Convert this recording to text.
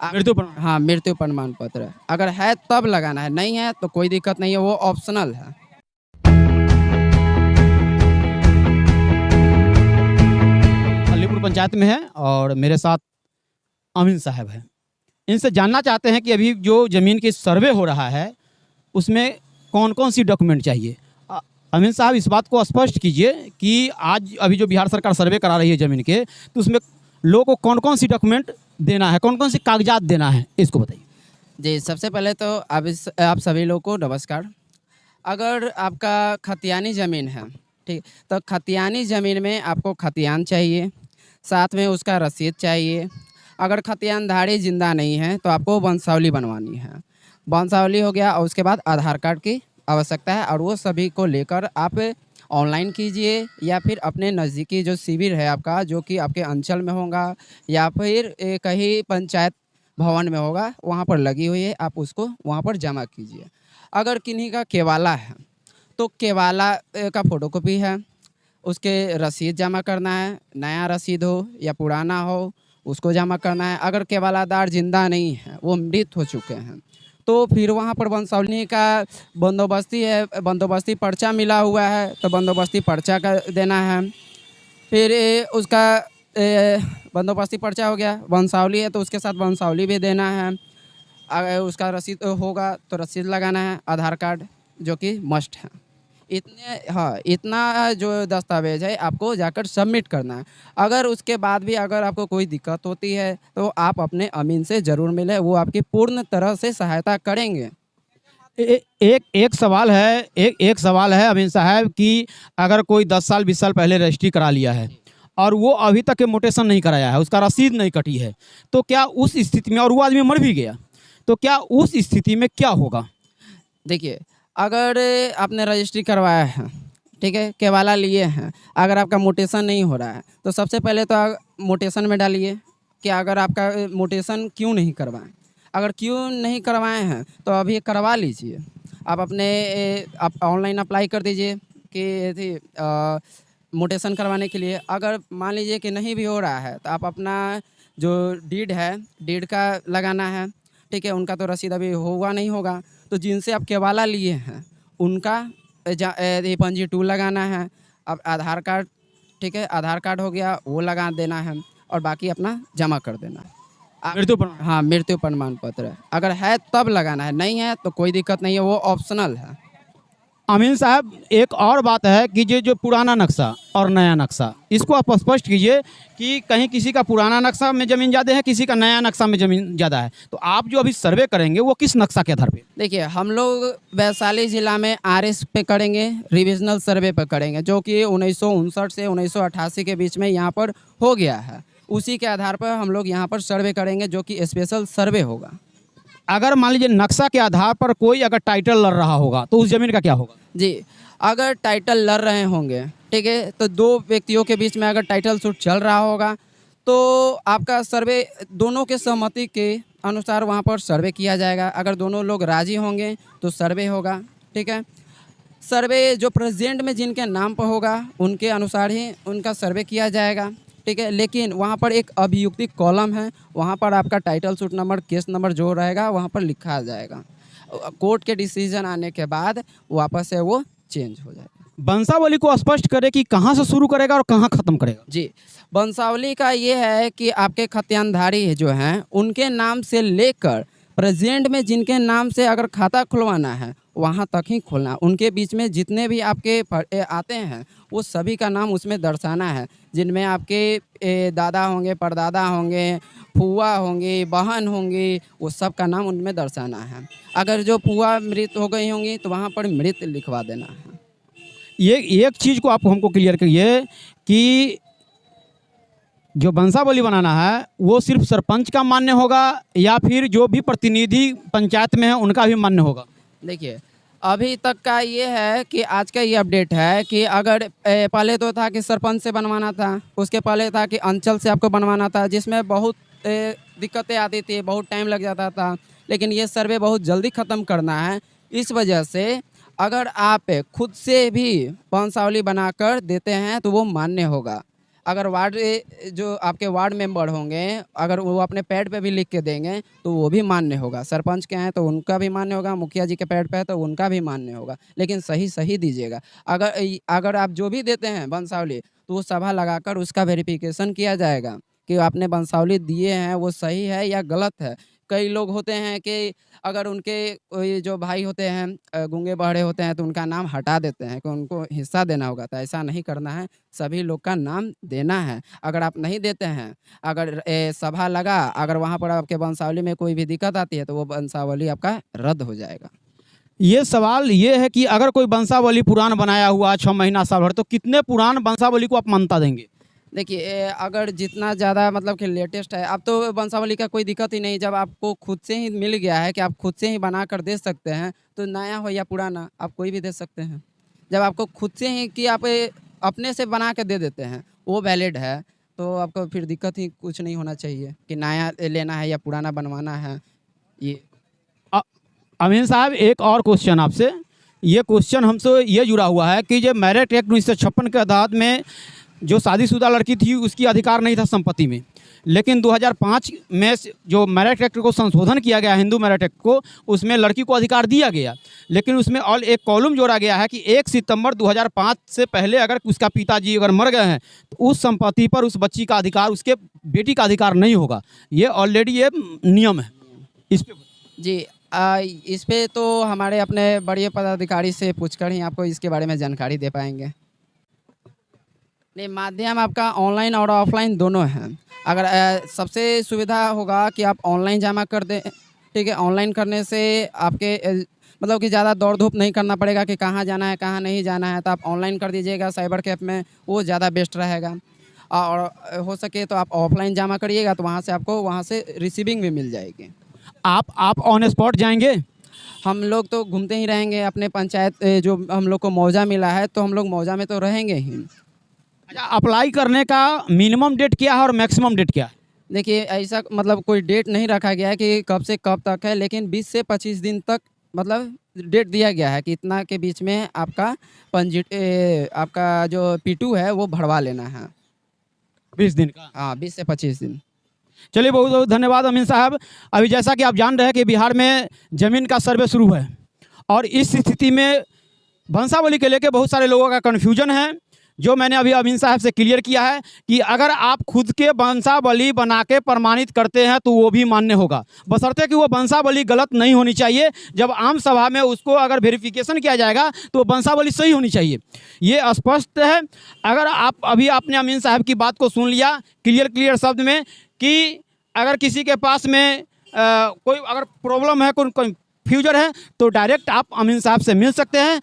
मृत्यु प्रमाण। हाँ, मृत्यु प्रमाण पत्र अगर है तब लगाना है, नहीं है तो कोई दिक्कत नहीं है, वो ऑप्शनल है। अलीपुर पंचायत में है और मेरे साथ अमीन साहब हैं। इनसे जानना चाहते हैं कि अभी जो ज़मीन की सर्वे हो रहा है उसमें कौन कौन सी डॉक्यूमेंट चाहिए। अमीन साहब, इस बात को स्पष्ट कीजिए कि आज अभी जो बिहार सरकार सर्वे करा रही है ज़मीन के, तो उसमें लोगों को कौन कौन सी डॉक्यूमेंट देना है, कौन कौन सी कागजात देना है, इसको बताइए। जी, सबसे पहले तो आप सभी लोगों को नमस्कार। अगर आपका खतियानी ज़मीन है, ठीक, तो खतियानी ज़मीन में आपको खतियान चाहिए, साथ में उसका रसीद चाहिए। अगर खतियानधारी ज़िंदा नहीं है तो आपको वंशावली बनवानी है। वंशावली हो गया और उसके बाद आधार कार्ड की आवश्यकता है, और वो सभी को लेकर आप ऑनलाइन कीजिए या फिर अपने नज़दीकी जो शिविर है आपका, जो कि आपके अंचल में होगा या फिर कहीं पंचायत भवन में होगा, वहाँ पर लगी हुई है, आप उसको वहाँ पर जमा कीजिए। अगर किन्हीं का केवाला है तो केवाला का फ़ोटोकॉपी है, उसके रसीद जमा करना है, नया रसीद हो या पुराना हो उसको जमा करना है। अगर केवालादार ज़िंदा नहीं है, वो मृत हो चुके हैं, तो फिर वहाँ पर वंशावली का बंदोबस्ती है, बंदोबस्ती पर्चा मिला हुआ है तो बंदोबस्ती पर्चा का देना है। फिर उसका बंदोबस्ती पर्चा हो गया, वंशावली है तो उसके साथ वंशावली भी देना है। अगर उसका रसीद होगा तो रसीद लगाना है, आधार कार्ड जो कि मस्ट है। इतना जो दस्तावेज है आपको जाकर सबमिट करना है। अगर उसके बाद भी अगर आपको कोई दिक्कत होती है तो आप अपने अमीन से ज़रूर मिलें, वो आपकी पूर्ण तरह से सहायता करेंगे। एक सवाल है, एक सवाल है अमीन साहब कि अगर कोई 10 साल 20 साल पहले रजिस्ट्री करा लिया है और वो अभी तक म्यूटेशन नहीं कराया है, उसका रसीद नहीं कटी है, तो क्या उस स्थिति में, और वो आदमी मर भी गया, तो क्या उस स्थिति में क्या होगा? देखिए, अगर आपने रजिस्ट्री करवाया है, ठीक है, केवाला लिए हैं, अगर आपका म्यूटेशन नहीं हो रहा है तो सबसे पहले तो म्यूटेशन में डालिए कि अगर आपका म्यूटेशन क्यों नहीं करवाएं। अगर क्यों नहीं करवाए हैं तो अभी करवा लीजिए। आप अपने आप ऑनलाइन अप्लाई कर दीजिए कि म्यूटेशन करवाने के लिए। अगर मान लीजिए कि नहीं भी हो रहा है तो आप अपना जो डीड है, डीड का लगाना है, ठीक है। उनका तो रसीद अभी हुआ नहीं होगा, तो जिनसे आप केवाला लिए हैं उनका पंजी 2 लगाना है। अब आधार कार्ड, ठीक है, आधार कार्ड हो गया वो लगा देना है और बाकी अपना जमा कर देना है। मृत्यु प्रमाण। हाँ, मृत्यु प्रमाण पत्र अगर है तब लगाना है, नहीं है तो कोई दिक्कत नहीं है, वो ऑप्शनल है। अमीन साहब, एक और बात है कि जो पुराना नक्शा और नया नक्शा, इसको आप स्पष्ट कीजिए कि कहीं किसी का पुराना नक्शा में ज़मीन ज़्यादा है, किसी का नया नक्शा में ज़मीन ज़्यादा है, तो आप जो अभी सर्वे करेंगे वो किस नक्शा के आधार पे? देखिए, हम लोग वैशाली ज़िला में आरएस पे करेंगे, रिविजनल सर्वे पे करेंगे, जो कि 1959 से 1988 के बीच में यहाँ पर हो गया है। उसी के आधार पर हम लोग यहाँ पर सर्वे करेंगे, जो कि स्पेशल सर्वे होगा। अगर मान लीजिए नक्शा के आधार पर कोई अगर टाइटल लड़ रहा होगा तो उस ज़मीन का क्या होगा? जी, अगर टाइटल लड़ रहे होंगे, ठीक है, तो 2 व्यक्तियों के बीच में अगर टाइटल सूट चल रहा होगा तो आपका सर्वे दोनों के सहमति के अनुसार वहाँ पर सर्वे किया जाएगा। अगर दोनों लोग राज़ी होंगे तो सर्वे होगा, ठीक है। सर्वे जो प्रेजेंट में जिनके नाम पर होगा उनके अनुसार ही उनका सर्वे किया जाएगा, ठीक है। लेकिन वहाँ पर एक अभियुक्ति कॉलम है, वहाँ पर आपका title suit number, case number जो रहेगा वहाँ पर लिखा जाएगा। कोर्ट के डिसीजन आने के बाद वापस से वो चेंज हो जाएगा। वंशावली को स्पष्ट करे कि कहाँ से शुरू करेगा और कहाँ ख़त्म करेगा? जी, वंशावली का ये है कि आपके खतियानधारी जो हैं उनके नाम से लेकर प्रेजेंट में जिनके नाम से अगर खाता खुलवाना है वहाँ तक ही खोलना। उनके बीच में जितने भी आपके आते हैं वो सभी का नाम उसमें दर्शाना है, जिनमें आपके दादा होंगे, परदादा होंगे, फूआ होंगी, बहन होंगी, वो सब का नाम उनमें दर्शाना है। अगर जो फूआ मृत हो गई होंगी तो वहाँ पर मृत लिखवा देना है। ये एक चीज़ को आप हमको क्लियर करिए कि जो वंशावली बनाना है वो सिर्फ सरपंच का मान्य होगा या फिर जो भी प्रतिनिधि पंचायत में है उनका भी मान्य होगा? देखिए, अभी तक का ये है कि आज का ये अपडेट है कि अगर पहले तो था कि सरपंच से बनवाना था, उसके पहले था कि अंचल से आपको बनवाना था, जिसमें बहुत दिक्कतें आती थी, बहुत टाइम लग जाता था। लेकिन ये सर्वे बहुत जल्दी ख़त्म करना है, इस वजह से अगर आप खुद से भी वंशावली बनाकर देते हैं तो वो मान्य होगा। अगर जो आपके वार्ड मेंबर होंगे, अगर वो अपने पैड पे भी लिख के देंगे तो वो भी मान्य होगा। सरपंच के हैं तो उनका भी मान्य होगा, मुखिया जी के पैड पे है तो उनका भी मान्य होगा, लेकिन सही दीजिएगा। अगर आप जो भी देते हैं वंशावली, तो वो सभा लगाकर उसका वेरिफिकेशन किया जाएगा कि आपने वंशावली दिए हैं वो सही है या गलत है। कई लोग होते हैं कि अगर उनके कोई जो भाई होते हैं गूंगे बहरे होते हैं तो उनका नाम हटा देते हैं कि उनको हिस्सा देना होगा, तो ऐसा नहीं करना है, सभी लोग का नाम देना है। अगर आप नहीं देते हैं, अगर सभा लगा, अगर वहाँ पर आपके वंशावली में कोई भी दिक्कत आती है तो वो वंशावली आपका रद्द हो जाएगा। ये सवाल ये है कि अगर कोई वंशावली पुराण बनाया हुआ 6 महीना साल भर, तो कितने पुरान वंशावली को आप मान्यता देंगे? देखिए अगर जितना ज़्यादा मतलब कि लेटेस्ट है, अब तो वंशावली का कोई दिक्कत ही नहीं। जब आपको खुद से ही मिल गया है कि आप खुद से ही बना कर दे सकते हैं, तो नया हो या पुराना आप कोई भी दे सकते हैं। जब आपको खुद से ही कि आप अपने से बना के दे देते हैं, वो वैलिड है, तो आपको फिर दिक्कत ही कुछ नहीं होना चाहिए कि नया लेना है या पुराना बनवाना है। ये अमीन साहब, एक और क्वेश्चन आपसे। ये क्वेश्चन हमसे ये जुड़ा हुआ है कि जब मैरिज एक्ट 1956 के तहत में जो शादीशुदा लड़की थी उसकी अधिकार नहीं था संपत्ति में, लेकिन 2005 में जो मैरिज एक्ट को संशोधन किया गया, हिंदू मैरिज एक्ट को, उसमें लड़की को अधिकार दिया गया। लेकिन उसमें और एक कॉलम जोड़ा गया है कि 1 सितंबर 2005 से पहले अगर उसका पिताजी अगर मर गए हैं तो उस संपत्ति पर उस बच्ची का अधिकार, उसके बेटी का अधिकार नहीं होगा। ये ऑलरेडी ये नियम है। इस पे जी इस पे तो हमारे अपने बड़े पदाधिकारी से पूछकर ही आपको इसके बारे में जानकारी दे पाएंगे। नहीं, माध्यम आपका ऑनलाइन और ऑफलाइन दोनों हैं। अगर सबसे सुविधा होगा कि आप ऑनलाइन जमा कर दें, ठीक है। ऑनलाइन करने से आपके मतलब कि ज़्यादा दौड़ धूप नहीं करना पड़ेगा कि कहाँ जाना है कहाँ नहीं जाना है, तो आप ऑनलाइन कर दीजिएगा साइबर कैफ़े में, वो ज़्यादा बेस्ट रहेगा। और हो सके तो आप ऑफलाइन जमा करिएगा, तो वहाँ से आपको वहाँ से रिसीविंग भी मिल जाएगी। आप ऑन स्पॉट जाएंगे? हम लोग तो घूमते ही रहेंगे अपने पंचायत, जो हम लोग को मौजा मिला है तो हम लोग मौजा में तो रहेंगे ही। अच्छा, अप्लाई करने का मिनिमम डेट क्या है और मैक्सिमम डेट क्या है? देखिए ऐसा मतलब कोई डेट नहीं रखा गया है कि कब से कब तक है, लेकिन 20 से 25 दिन तक मतलब डेट दिया गया है कि इतना के बीच में आपका आपका जो P2 है वो भरवा लेना है। 20 दिन का? हाँ, 20 से 25 दिन। चलिए, बहुत बहुत धन्यवाद अमीन साहब। अभी जैसा कि आप जान रहे हैं कि बिहार में ज़मीन का सर्वे शुरू है, और इस स्थिति में वंशावली के लेके बहुत सारे लोगों का कन्फ्यूजन है, जो मैंने अभी अमीन साहब से क्लियर किया है कि अगर आप खुद के वंशावली बना के प्रमाणित करते हैं तो वो भी मान्य होगा, बशर्ते कि वो वंशावली गलत नहीं होनी चाहिए। जब आम सभा में उसको अगर वेरिफिकेशन किया जाएगा तो वंशावली सही होनी चाहिए, ये स्पष्ट है। अगर आपने अमीन साहब की बात को सुन लिया क्लियर शब्द में कि अगर किसी के पास में कोई अगर प्रॉब्लम है, कोई कन्फ्यूजन है, तो डायरेक्ट आप अमीन साहब से मिल सकते हैं।